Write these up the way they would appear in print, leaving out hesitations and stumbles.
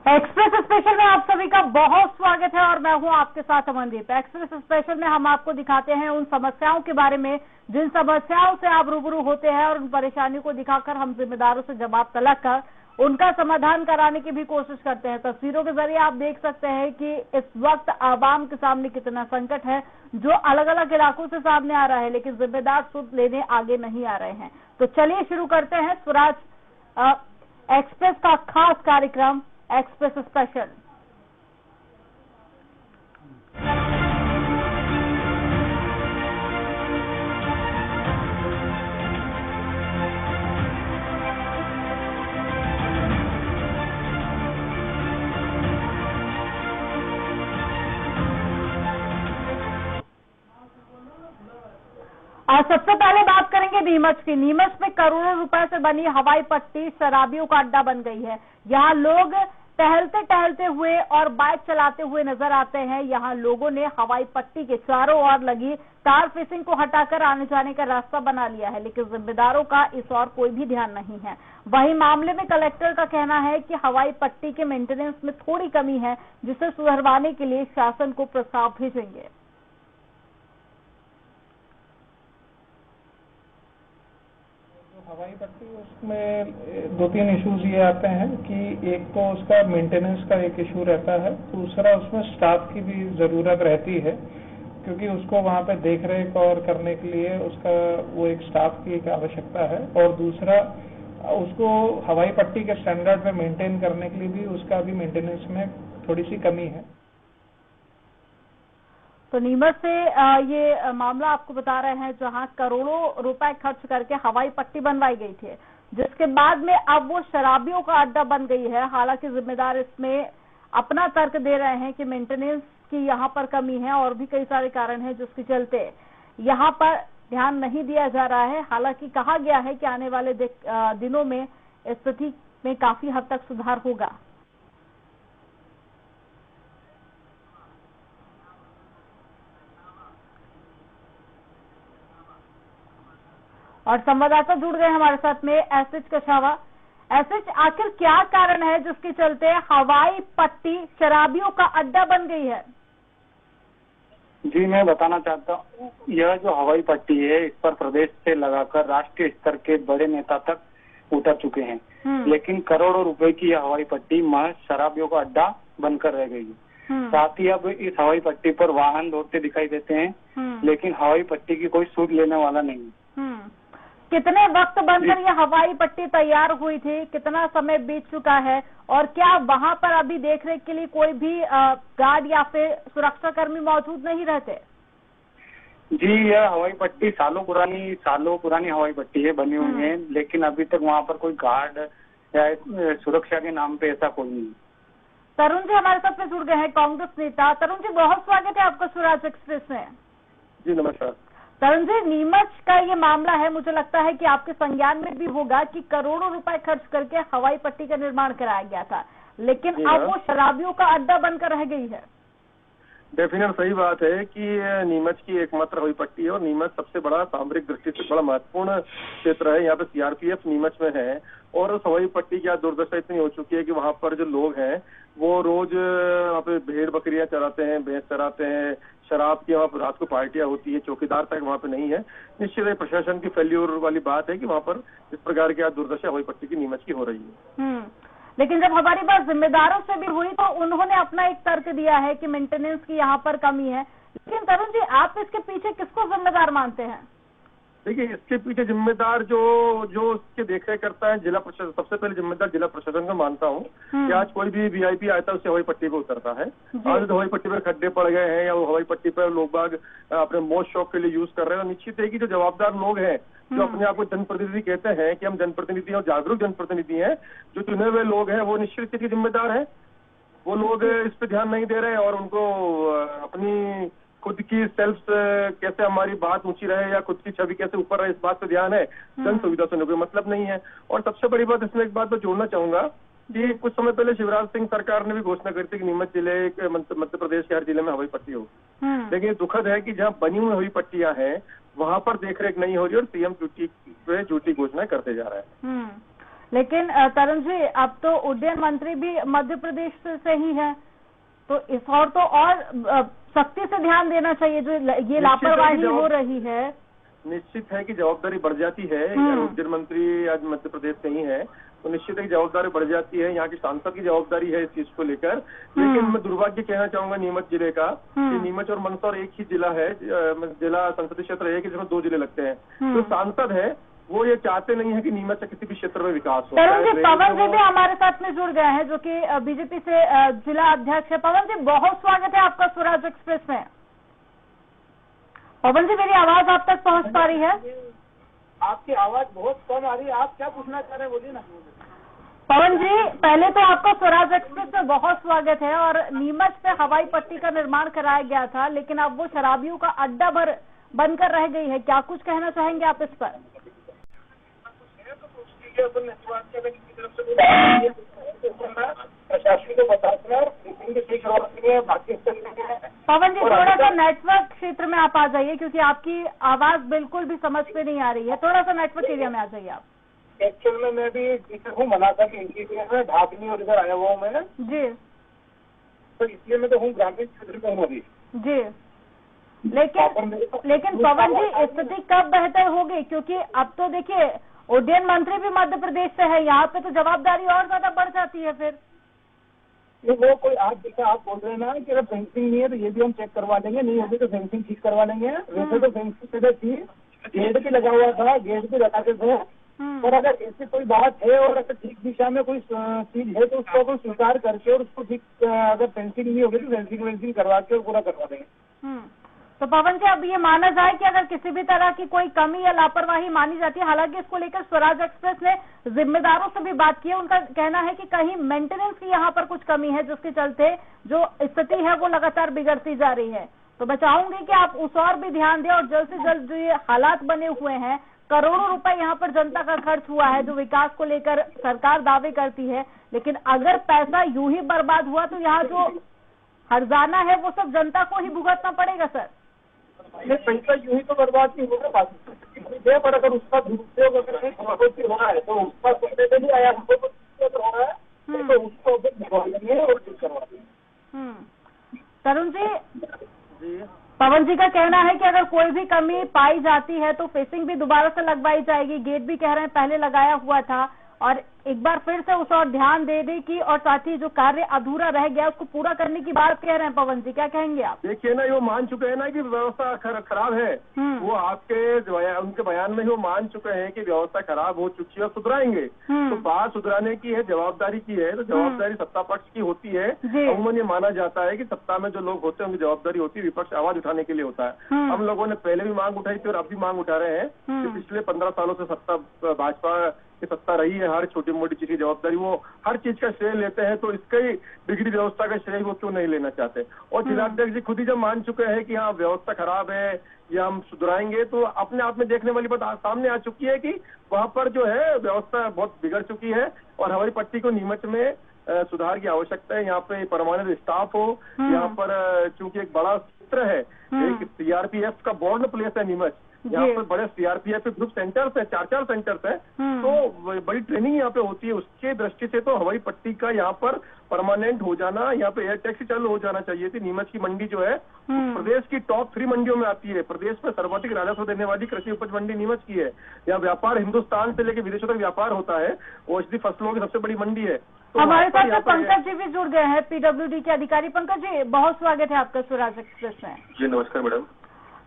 Express special में आप सभी का बहुत स्वागत है और मैं हूं आपके साथ अमनदीप। एक्सप्रेस स्पेशल में हम आपको दिखाते हैं उन समस्याओं के बारे में जिन समस्याओं से आप रूबरू होते हैं और उन परेशानियों को दिखाकर हम जिम्मेदारों से जवाब तलब कर उनका समाधान कराने की भी कोशिश करते हैं। तस्वीरों के जरिए आप देख सकते हैं कि इस वक्त आवाम के सामने कितना संकट है जो अलग अलग इलाकों से सामने आ रहा है, लेकिन जिम्मेदार सुध लेने आगे नहीं आ रहे हैं। तो चलिए शुरू करते हैं स्वराज एक्सप्रेस का खास कार्यक्रम एक्सप्रेस स्पेशल। आज सबसे पहले बात करेंगे नीमच की। नीमच में करोड़ों रुपए से बनी हवाई पट्टी शराबियों का अड्डा बन गई है। यहाँ लोग टहलते टहलते हुए और बाइक चलाते हुए नजर आते हैं। यहाँ लोगों ने हवाई पट्टी के चारों ओर लगी कार फेसिंग को हटाकर आने जाने का रास्ता बना लिया है, लेकिन जिम्मेदारों का इस ओर कोई भी ध्यान नहीं है। वहीं मामले में कलेक्टर का कहना है कि हवाई पट्टी के मेंटेनेंस में थोड़ी कमी है, जिसे सुधरवाने के लिए शासन को प्रस्ताव भेजेंगे। हवाई पट्टी उसमें दो तीन इश्यूज ये आते हैं कि एक तो उसका मेंटेनेंस का एक इशू रहता है, दूसरा उसमें स्टाफ की भी जरूरत रहती है क्योंकि उसको वहाँ पे देख रेख और करने के लिए उसका वो एक स्टाफ की एक आवश्यकता है, और दूसरा उसको हवाई पट्टी के स्टैंडर्ड में मेंटेन करने के लिए भी उसका भी मेंटेनेंस में थोड़ी सी कमी है। तो नीमच से ये मामला आपको बता रहे हैं जहां करोड़ों रुपए खर्च करके हवाई पट्टी बनवाई गई थी, जिसके बाद में अब वो शराबियों का अड्डा बन गई है। हालांकि जिम्मेदार इसमें अपना तर्क दे रहे हैं कि मेंटेनेंस की यहाँ पर कमी है और भी कई सारे कारण हैं जिसके चलते यहाँ पर ध्यान नहीं दिया जा रहा है। हालांकि कहा गया है कि आने वाले दिनों में स्थिति में काफी हद तक सुधार होगा। और संवाददाता जुड़ गए हमारे साथ में एसएच कछावा। एसएच, आखिर क्या कारण है जिसके चलते हवाई पट्टी शराबियों का अड्डा बन गई है? जी, मैं बताना चाहता हूँ, यह जो हवाई पट्टी है इस पर प्रदेश से लगाकर राष्ट्रीय स्तर के बड़े नेता तक उतर चुके हैं, लेकिन करोड़ों रुपए की यह हवाई पट्टी महज शराबियों का अड्डा बनकर रह गई है। साथ ही अब इस हवाई पट्टी पर वाहन दौड़ते दिखाई देते हैं, लेकिन हवाई पट्टी की कोई सूद लेने वाला नहीं। कितने वक्त बनकर यह हवाई पट्टी तैयार हुई थी, कितना समय बीत चुका है, और क्या वहां पर अभी देखरेख के लिए कोई भी गार्ड या फिर सुरक्षा कर्मी मौजूद नहीं रहते? जी, यह हवाई पट्टी सालों पुरानी हवाई पट्टी है, बनी हुई है, लेकिन अभी तक वहां पर कोई गार्ड या सुरक्षा के नाम पे ऐसा कोई नहीं। तरुण जी हमारे साथ में जुड़ गए हैं, कांग्रेस नेता। तरुण जी, बहुत स्वागत है आपका स्वराज एक्सप्रेस में। जी नमस्कार। तरुण जी, नीमच का ये मामला है, मुझे लगता है कि आपके संज्ञान में भी होगा कि करोड़ों रुपए खर्च करके हवाई पट्टी का निर्माण कराया गया था, लेकिन अब वो शराबियों का अड्डा बनकर रह गई है। डेफिनेट सही बात है कि नीमच की एकमात्र हवाई पट्टी है और नीमच सबसे बड़ा सामरिक दृष्टि से बड़ा महत्वपूर्ण क्षेत्र है। यहाँ पे सीआरपीएफ नीमच में है और उस हवाई पट्टी की दुर्दशा इतनी हो चुकी है कि वहाँ पर जो लोग हैं वो रोज वहाँ पे भेड़ बकरियां चराते हैं, भैंस चराते हैं, शराब की वहाँ पर रात को पार्टियां होती है, चौकीदार तक वहाँ पे नहीं है। निश्चित ही प्रशासन की फेल्यूर वाली बात है कि वहाँ पर इस प्रकार की दुर्दशा हवाई पट्टी की नीमच की हो रही है। लेकिन जब हमारी बात जिम्मेदारों से भी हुई तो उन्होंने अपना एक तर्क दिया है कि मेंटेनेंस की यहाँ पर कमी है। लेकिन तरुण जी, आप इसके पीछे किसको जिम्मेदार मानते हैं? देखिए, इसके पीछे जिम्मेदार जो इसके देखरेख करता है जिला प्रशासन, सबसे पहले जिम्मेदार जिला प्रशासन को मानता हूँ कि आज कोई भी वीआईपी आता है उससे हवाई पट्टी पे उतरता है। आज हवाई पट्टी पर खड्डे पड़ गए हैं या वो हवाई पट्टी पर लोग बाग अपने मौज शौक के लिए यूज कर रहे हैं, निश्चित है कि जो जवाबदार लोग हैं, जो अपने आप को जनप्रतिनिधि कहते हैं कि हम जनप्रतिनिधि और जागरूक जनप्रतिनिधि हैं, जो चुने हुए लोग हैं, वो निश्चित ही जिम्मेदार है। वो लोग इस पे ध्यान नहीं दे रहे और उनको अपनी खुद की सेल्फ कैसे हमारी बात ऊंची रहे या खुद की छवि कैसे ऊपर रहे, इस बात पे ध्यान है। जन सुविधा से कोई मतलब नहीं है। और सबसे बड़ी बात इसमें एक बात मैं जोड़ना चाहूंगा कि कुछ समय पहले शिवराज सिंह सरकार ने भी घोषणा करी थी कि नीमच जिले मध्य प्रदेश के हर जिले में हवाई पट्टी हो। लेकिन दुखद है कि जहाँ बनी हुई हवाई पट्टियां हैं वहां पर देखरेख नहीं हो रही और सीएम ड्यूटी पे झूठी घोषणा करते जा रहा है। लेकिन तरुण जी, अब तो उड्डयन मंत्री भी मध्य प्रदेश से ही है, तो इस और तो और सख्ती से ध्यान देना चाहिए जो ये लापरवाही हो रही है। निश्चित है कि जवाबदारी बढ़ जाती है। उड्डयन मंत्री आज मध्य प्रदेश से ही है, तो निश्चित है कि जवाबदारी बढ़ जाती है। यहाँ की सांसद की जवाबदारी है इस चीज को लेकर। लेकिन मैं दुर्भाग्य कहना चाहूंगा नीमच जिले का कि नीमच और मंदसौर एक ही जिला है, जिला संसदीय क्षेत्र है कि जिसमें 2 जिले लगते हैं। तो सांसद है वो ये चाहते नहीं है कि नीमच से किसी भी क्षेत्र में विकास हो। पवन जी भी हमारे साथ में जुड़ गए हैं जो कि बीजेपी से जिला अध्यक्ष है। पवन जी, बहुत स्वागत है आपका स्वराज एक्सप्रेस में। पवन जी, मेरी आवाज आप तक पहुंच पा रही है? आपकी आवाज बहुत कम आ रही है, आप क्या पूछना चाह रहे हैं बोलिए ना। पवन जी, पहले तो आपका स्वराज एक्सप्रेस में बहुत स्वागत है। और नीमच पे हवाई पट्टी का निर्माण कराया गया था, लेकिन अब वो शराबियों का अड्डा भर बनकर रह गई है। क्या कुछ कहना चाहेंगे आप इस पर? पवन जी, थोड़ा सा नेटवर्क क्षेत्र में आप आ जाइए, क्योंकि आपकी आवाज बिल्कुल भी समझ में नहीं आ रही है। थोड़ा सा नेटवर्क एरिया में आ जाइए आप। एक्चुअल में मैं भी टीचर हूँ, मना था कि इंटीरियर में ढाकनी और इधर आया हुआ हूँ मैं जी, तो इसलिए मैं तो हूँ ग्रामीण क्षेत्र में हूँ अभी जी। लेकिन पवन जी, स्थिति कब बेहतर होगी? क्योंकि अब तो देखिए उड्डयन मंत्री भी मध्य प्रदेश से है, यहाँ पे तो जवाबदारी और ज्यादा बढ़ जाती है फिर। वो कोई आप देखा, आप बोल रहे हैं ना कि अगर फेंसिंग नहीं है तो ये भी हम चेक करवा लेंगे, नहीं होगी तो फेंसिंग ठीक करवा लेंगे। वैसे तो फेंसिंग पहले थी, गेट भी लगा हुआ था, गेट भी लगाते थे। और अगर ऐसी कोई बात है और अगर ठीक दिशा में कोई चीज है तो उसको अपन स्वीकार करके और उसको ठीक, अगर फेंसिंग नहीं होगी तो फेंसिंग करवा के और पूरा करवा देंगे। तो पवन जी, अब ये माना जाए कि अगर किसी भी तरह की कोई कमी या लापरवाही मानी जाती है, हालांकि इसको लेकर स्वराज एक्सप्रेस ने जिम्मेदारों से भी बात की है, उनका कहना है कि कहीं मेंटेनेंस की यहाँ पर कुछ कमी है, जिसके चलते जो स्थिति है वो लगातार बिगड़ती जा रही है। तो मैं चाहूंगी कि आप उस और भी ध्यान दें और जल्द से जल्द जो ये हालात बने हुए हैं, करोड़ों रुपए यहाँ पर जनता का खर्च हुआ है, जो विकास को लेकर सरकार दावे करती है, लेकिन अगर पैसा यूं ही बर्बाद हुआ तो यहाँ जो हर्जाना है वो सब जनता को ही भुगतना पड़ेगा सर। ये पैसा यूं ही तो बर्बाद नहीं होगा, बात पर अगर उसका दुरुपयोग अगर हो रहा है तो उसका पैसे नहीं आया, हमको कुछ हो रहा है तो उसको दिखवा लेंगे और ठीक करवा देंगे। तरुण जी, पवन जी का कहना है कि अगर कोई भी कमी पाई जाती है तो फेसिंग भी दोबारा से लगवाई जाएगी। गेट भी कह रहे हैं पहले लगाया हुआ था, और एक बार फिर से उस और ध्यान देने की, और साथ ही जो कार्य अधूरा रह गया उसको पूरा करने की बात कह रहे हैं। पवन जी, क्या कहेंगे आप? देखिए ना, वो मान चुके हैं ना कि व्यवस्था खराब है। वो आपके उनके बयान में ही वो मान चुके हैं कि व्यवस्था खराब हो चुकी है और सुधराएंगे। तो बात सुधराने की है, जवाबदारी की है, तो जवाबदारी सत्ता पक्ष की होती है। अमूमन ये माना जाता है कि सत्ता में जो लोग होते हैं उनकी जवाबदारी होती है विपक्ष आवाज उठाने के लिए होता है। हम लोगों ने पहले भी मांग उठाई थी और अब भी मांग उठा रहे हैं कि पिछले 15 सालों से सत्ता भाजपा की सत्ता रही है, हर छोटी मोटी चीज की जवाबदारी वो हर चीज का श्रेय लेते हैं, तो इसका ही बिगड़ी व्यवस्था का श्रेय वो क्यों नहीं लेना चाहते? और जिलाध्यक्ष जी खुद ही जब मान चुके हैं कि हाँ व्यवस्था खराब है या हम सुधराएंगे, तो अपने आप में देखने वाली बात सामने आ चुकी है कि वहाँ पर जो है व्यवस्था बहुत बिगड़ चुकी है और हवाई पट्टी को नीमच में सुधार की आवश्यकता है। यहाँ पे परमानेंट स्टाफ हो, यहाँ पर चूंकि एक बड़ा क्षेत्र है, एक सीआरपीएफ का बॉर्डर प्लेस है नीमच, यहाँ पर बड़े सीआरपीएफ ग्रुप सेंटर्स है, 4 सेंटर्स है, तो बड़ी ट्रेनिंग यहाँ पे होती है। उसके दृष्टि से तो हवाई पट्टी का यहाँ पर परमानेंट हो जाना, यहाँ पे एयर टैक्सी चालू हो जाना चाहिए थी। नीमच की मंडी जो है प्रदेश की टॉप 3 मंडियों में आती है। प्रदेश में सर्वाधिक राजस्व देने वाली कृषि उपज मंडी नीमच की है। यहाँ व्यापार हिंदुस्तान से लेकर विदेशों तक व्यापार होता है। औषधि फसलों की सबसे बड़ी मंडी है। तो हमारे साथ पंकज जी भी जुड़ गए हैं, पीडब्ल्यूडी के अधिकारी। पंकज जी, बहुत स्वागत है आपका स्वराज एक्सप्रेस में। जी नमस्कार मैडम।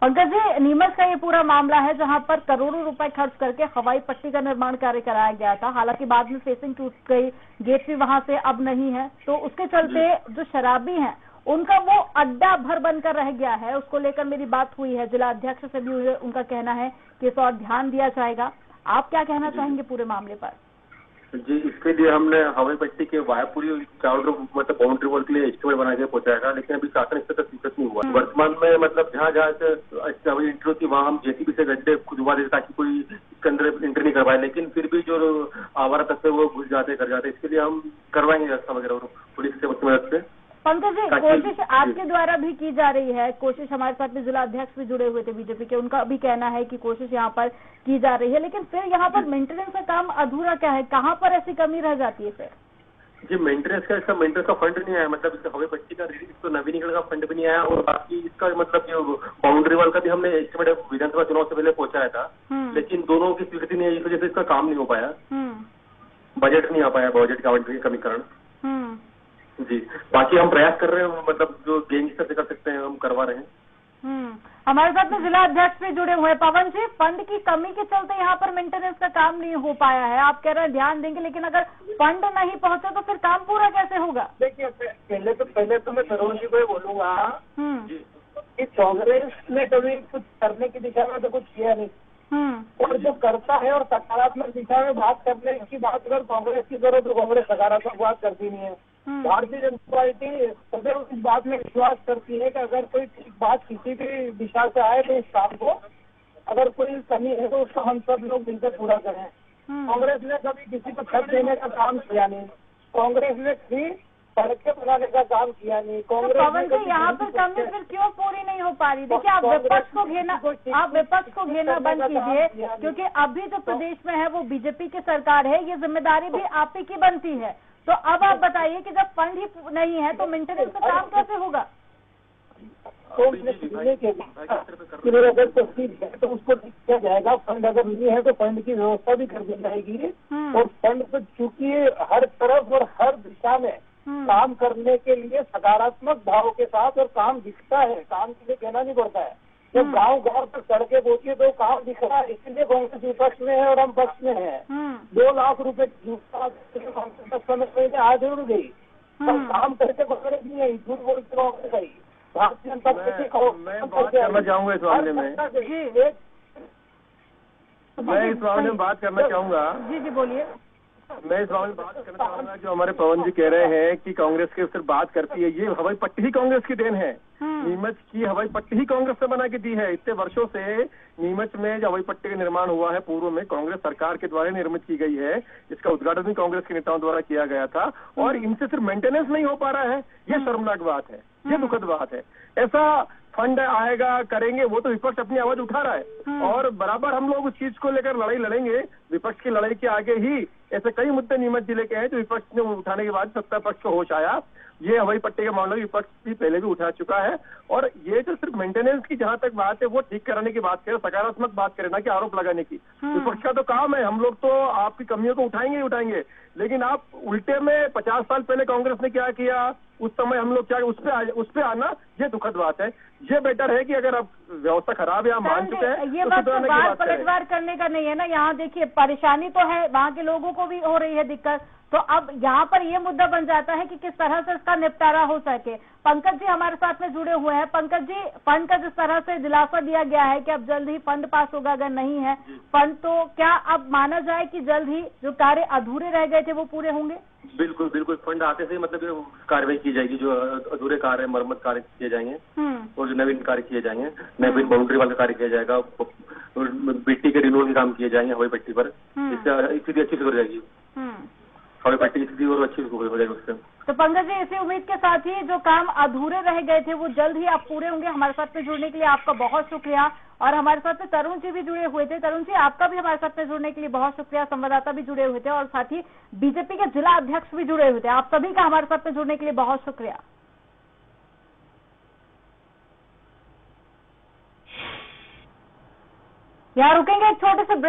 पंकज जी, नीमच का ये पूरा मामला है जहां पर करोड़ों रुपए खर्च करके हवाई पट्टी का निर्माण कार्य कराया गया था। हालांकि बाद में फेसिंग टूट गई, गेट भी वहां से अब नहीं है, तो उसके चलते जो शराबी हैं उनका वो अड्डा भर बनकर रह गया है। उसको लेकर मेरी बात हुई है जिला अध्यक्ष से भी, उनका कहना है कि इस और ध्यान दिया जाएगा। आप क्या कहना चाहेंगे पूरे मामले पर? जी, इसके लिए हमने हवाई पट्टी के वायापुरी चारों मतलब बाउंड्री वॉल के लिए एस्टिमेट बना के पहुंचाया था, लेकिन अभी शासन स्तर तक स्वीकृत नहीं हुआ। वर्तमान में मतलब जहाँ से हवाई एंट्री थी वहाँ हम जेसीबी से गड्ढे खुदवा देते ताकि कोई इसके अंदर एंट्री नहीं कर पाए, लेकिन फिर भी जो आवारा तत्व वो घुस जाते कर जाते। इसके लिए हम करवाएंगे व्यवस्था वगैरह और पुलिस से मदद से। पंकज जी, कोशिश आपके द्वारा भी की जा रही है, कोशिश हमारे साथ में जिला अध्यक्ष भी जुड़े हुए थे बीजेपी के, उनका भी कहना है कि कोशिश यहाँ पर की जा रही है, लेकिन फिर यहाँ पर मेंटेनेंस का काम अधूरा क्या है, कहाँ पर ऐसी कमी रह जाती है फिर? जी, मेंटेनेंस का फंड नहीं आया, मतलब इसका हवाई पट्टी का तो नवीनीकरण का फंड भी नहीं आया, और बाकी इसका मतलब जो बाउंड्री वॉल का भी हमने एस्टिमेट विधानसभा चुनाव से पहले पहुंचाया था, लेकिन दोनों की स्वीकृति नहीं है, इस वजह से इसका काम नहीं हो पाया, बजट नहीं आ पाया, बजट का आवंटन कमी कारण। जी, बाकी हम प्रयास कर रहे हैं, मतलब जो गेंज स्तर से कर सकते हैं हम करवा रहे हैं। हमारे साथ में जिला अध्यक्ष भी जुड़े हुए हैं। पवन जी, फंड की कमी के चलते यहाँ पर मेंटेनेंस का काम नहीं हो पाया है, आप कह रहे हैं ध्यान देंगे, लेकिन अगर फंड नहीं पहुंचे तो फिर काम पूरा कैसे होगा? देखिए, पहले तो मैं तरुण जी को ही बोलूंगा कि कांग्रेस ने कभी कुछ करने की दिशा में तो कुछ किया नहीं, और जो करता है और सकारात्मक दिशा में बात करने की बात अगर कांग्रेस की करो तो कांग्रेस सकारात्मक बात करती नहीं है। भारतीय जनता पार्टी सदैव इस बात में विश्वास करती है कि अगर कोई बात किसी भी दिशा से आए तो इस काम को अगर कोई कमी है तो उसको हम सब लोग मिलकर पूरा करें। कांग्रेस ने कभी किसी को छत देने का काम किया नहीं, कांग्रेस ने कभी सड़कें बनाने का काम किया नहीं। कांग्रेस पवन जी, यहाँ पर कमी फिर क्यों पूरी नहीं हो पा रही? देखिए, आप विपक्ष को घेरना बंद कीजिए, क्योंकि अभी जो प्रदेश में है वो बीजेपी की सरकार है, ये जिम्मेदारी भी आप ही की बनती है। तो अब आप बताइए कि जब फंड ही नहीं है तो मेंटेनेंस का काम कैसे होगा? तो अगर तस्वीर है तो उसको किया जाएगा, फंड अगर नहीं है तो फंड की व्यवस्था भी कर दी जाएगी, और फंड तो चूंकि हर तरफ और हर दिशा में काम करने के लिए सकारात्मक भाव के साथ और काम दिखता है, काम के लिए कहना नहीं पड़ता है। जब गांव तक सड़कें पहुंची है तो काम दिख रहा है, इसलिए कांग्रेस विपक्ष में है और हम पक्ष में है। 2 लाख रुपए समय में आज उड़ गई, पर काम करके कांग्रेस नहीं आई, झूठ बोल के कांग्रेस आई। भारतीय जनता पार्टी मैं बात करना चाहूंगा इस मामले में, मैं इस मामले में बात करना चाहूंगा। जी बोलिए। मैं इस मामले में बात करना चाहूंगा, जो हमारे पवन जी कह रहे हैं कि कांग्रेस के सिर्फ बात करती है, ये हवाई पट्टी ही कांग्रेस की देन है। नीमच की हवाई पट्टी ही कांग्रेस ने बना के दी है। इतने वर्षों से नीमच में जो हवाई पट्टी का निर्माण हुआ है पूर्व में कांग्रेस सरकार के द्वारा निर्मित की गई है, इसका उद्घाटन भी कांग्रेस के नेताओं द्वारा किया गया था, और इनसे सिर्फ मेंटेनेंस नहीं हो पा रहा है, ये शर्मनाक बात है, ये दुखद बात है। ऐसा फंड आएगा करेंगे, वो तो विपक्ष अपनी आवाज उठा रहा है, और बराबर हम लोग उस चीज को लेकर लड़ाई लड़ेंगे। विपक्ष की लड़ाई के आगे ही ऐसे कई मुद्दे नीमच जिले के हैं जो विपक्ष ने उठाने के बाद सत्ता पक्ष को होश आया। ये हवाई पट्टी का मामला विपक्ष भी पहले भी उठा चुका है, और ये जो सिर्फ मेंटेनेंस की जहां तक बात है वो ठीक कराने की बात करें, सकारात्मक बात करें, ना कि आरोप लगाने की। विपक्ष का तो काम है, हम लोग तो आपकी कमियों को उठाएंगे ही उठाएंगे, लेकिन आप उल्टे में 50 साल पहले कांग्रेस ने क्या किया, उस समय हम लोग क्या, उस पे आना, ये दुखद बात है। ये बेटर है कि अगर अब व्यवस्था खराब है, मान चुके हैं, ये बात तो बार पलटवार करने का नहीं है ना। यहाँ देखिए, परेशानी तो है, वहाँ के लोगों को भी हो रही है दिक्कत, तो अब यहाँ पर ये मुद्दा बन जाता है कि किस तरह से इसका निपटारा हो सके। पंकज जी हमारे साथ में जुड़े हुए हैं। पंकज जी, फंड का जिस तरह से दिलासा दिया गया है कि अब जल्द ही फंड पास होगा, अगर नहीं है फंड तो क्या अब माना जाए कि जल्द ही जो कार्य अधूरे रह गए थे वो पूरे होंगे? बिल्कुल बिल्कुल, फंड आते से मतलब कार्रवाई की जाएगी, जो अधूरे कार्य, मरम्मत कार्य किए जाएंगे, और जो नवीन कार्य किए जाएंगे, नवीन बाउंड्री वाला कार्य किया जाएगा, मिट्टी के रिन्यूअल के काम किए जाएंगे हवाई पट्टी पर, इससे स्थिति अच्छी हो जाएगी, हवाई पट्टी की स्थिति और अच्छी हो जाएगी उससे। तो पंकज जी, इसी उम्मीद के साथ ही जो काम अधूरे रह गए थे वो जल्द ही आप पूरे होंगे। हमारे साथ में जुड़ने के लिए आपका बहुत शुक्रिया, और हमारे साथ में तरुण जी भी जुड़े हुए थे। तरुण जी, आपका भी हमारे साथ में जुड़ने के लिए बहुत शुक्रिया। संवाददाता भी जुड़े हुए थे, और साथ ही बीजेपी के जिला अध्यक्ष भी जुड़े हुए थे। आप सभी का हमारे साथ में जुड़ने के लिए बहुत शुक्रिया। यहाँ रुकेंगे एक छोटे से ब्रेक।